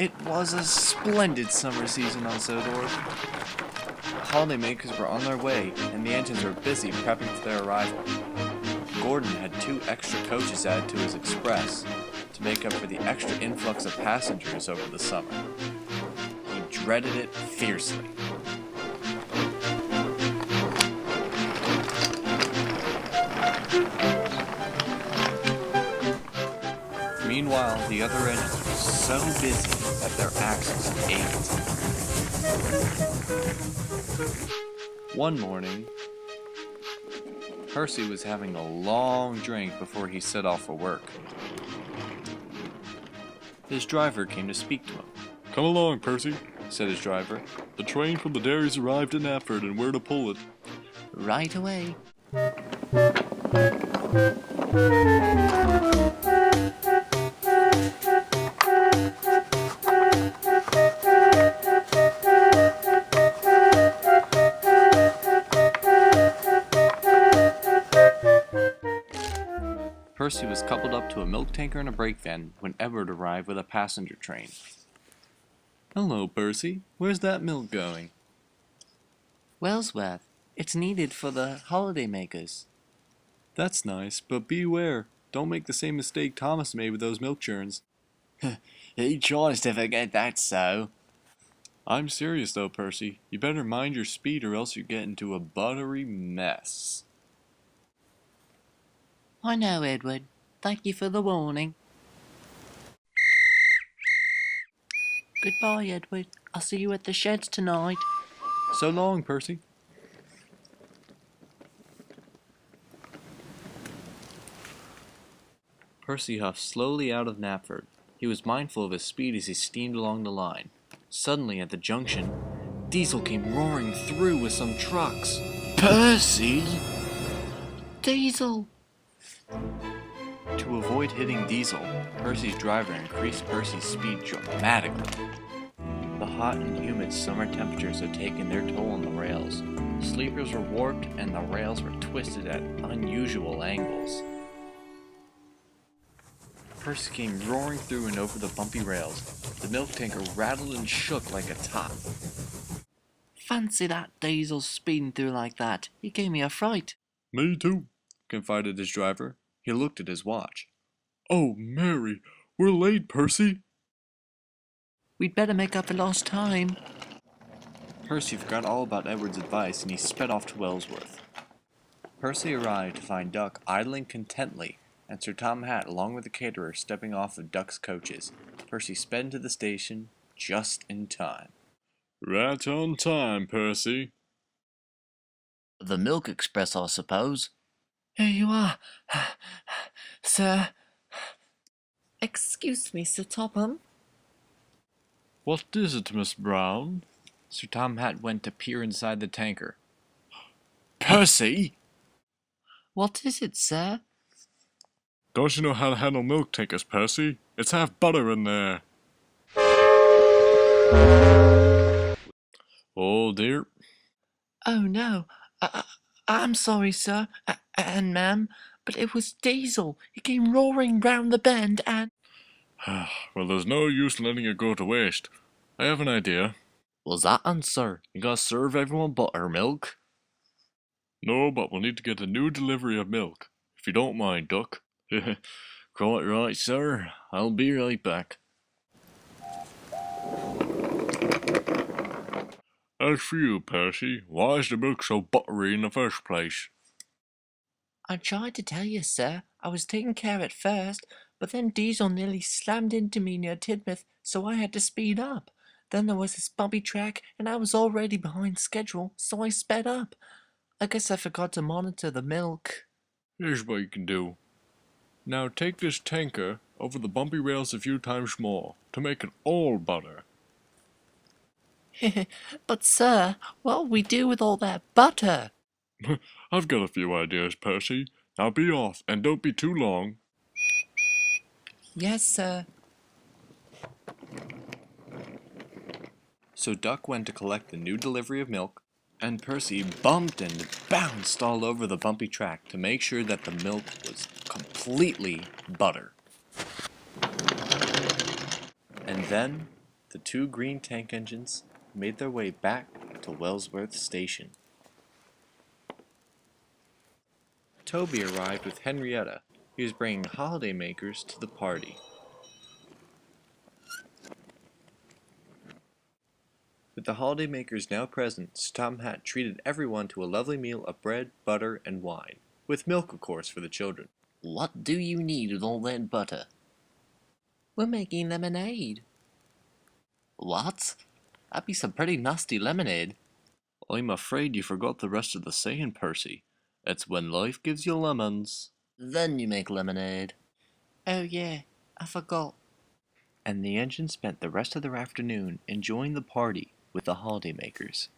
It was a splendid summer season on Sodor. Holidaymakers were on their way, and the engines were busy prepping for their arrival. Gordon had 2 extra coaches added to his express to make up for the extra influx of passengers over the summer. He dreaded it fiercely. Meanwhile, the other engines were so busy that their axles ached. One morning, Percy was having a long drink before he set off for work. His driver came to speak to him. "Come along, Percy," said his driver. "The train from the dairies arrived in Knapford and we're to pull it." Right away. Percy was coupled up to a milk tanker and a brake van when Edward arrived with a passenger train. "Hello, Percy. Where's that milk going?" "Wellsworth. It's needed for the holidaymakers." "That's nice, but beware. Don't make the same mistake Thomas made with those milk churns." "He tries to forget that so." "I'm serious though, Percy. You better mind your speed or else you get into a buttery mess." "I know, Edward. Thank you for the warning." "Goodbye, Edward. I'll see you at the sheds tonight." "So long, Percy." Percy huffed slowly out of Knapford. He was mindful of his speed as he steamed along the line. Suddenly, at the junction, Diesel came roaring through with some trucks. "Percy!" "Diesel!" To avoid hitting Diesel, Percy's driver increased Percy's speed dramatically. The hot and humid summer temperatures had taken their toll on the rails. Sleepers were warped and the rails were twisted at unusual angles. Percy came roaring through and over the bumpy rails. The milk tanker rattled and shook like a top. "Fancy that Diesel speeding through like that. He gave me a fright." "Me too," confided his driver. He looked at his watch. "Oh, Mary, we're late, Percy." "We'd better make up for lost time." Percy forgot all about Edward's advice and he sped off to Wellsworth. Percy arrived to find Duck idling contently and Sir Tom Hatt along with the caterer stepping off of Duck's coaches. Percy sped into the station just in time. "Right on time, Percy." "The Milk Express, I suppose." "Here you are, sir." "Excuse me, Sir Topham." "What is it, Miss Brown?" Sir Tom Hatt went to peer inside the tanker. "Percy!" "What is it, sir?" "Don't you know how to handle milk tankers, Percy? It's half butter in there." "Oh dear." "Oh no, I'm sorry, sir, and ma'am, but it was Diesel. He came roaring round the bend and—" "Well, there's no use letting it go to waste. I have an idea." "Was that sir? You gotta serve everyone buttermilk?" "No, but we'll need to get a new delivery of milk, if you don't mind, Duck." "Quite right, sir. I'll be right back." "As for you, Percy, why is the milk so buttery in the first place?" "I tried to tell you, sir. I was taking care at first, but then Diesel nearly slammed into me near Tidmouth, so I had to speed up. Then there was this bumpy track, and I was already behind schedule, so I sped up. I guess I forgot to monitor the milk." "Here's what you can do. Now take this tanker over the bumpy rails a few times more to make it all butter." "But, sir, what'll we do with all that butter?" "I've got a few ideas, Percy. Now be off, and don't be too long." "Yes, sir." So Duck went to collect the new delivery of milk, and Percy bumped and bounced all over the bumpy track to make sure that the milk was completely butter. And then The two green tank engines made their way back to Wellsworth Station. Toby arrived with Henrietta. He was bringing holiday makers to the party. With the holiday makers now present, Tom Hat treated everyone to a lovely meal of bread, butter, and wine, with milk, of course, for the children. What do you need with all that butter? We're making lemonade. What? That'd be some pretty nasty lemonade. I'm afraid you forgot the rest of the saying, Percy. It's when life gives you lemons. Then you make lemonade. Oh yeah, I forgot. And the engine spent the rest of their afternoon enjoying the party with the holiday makers.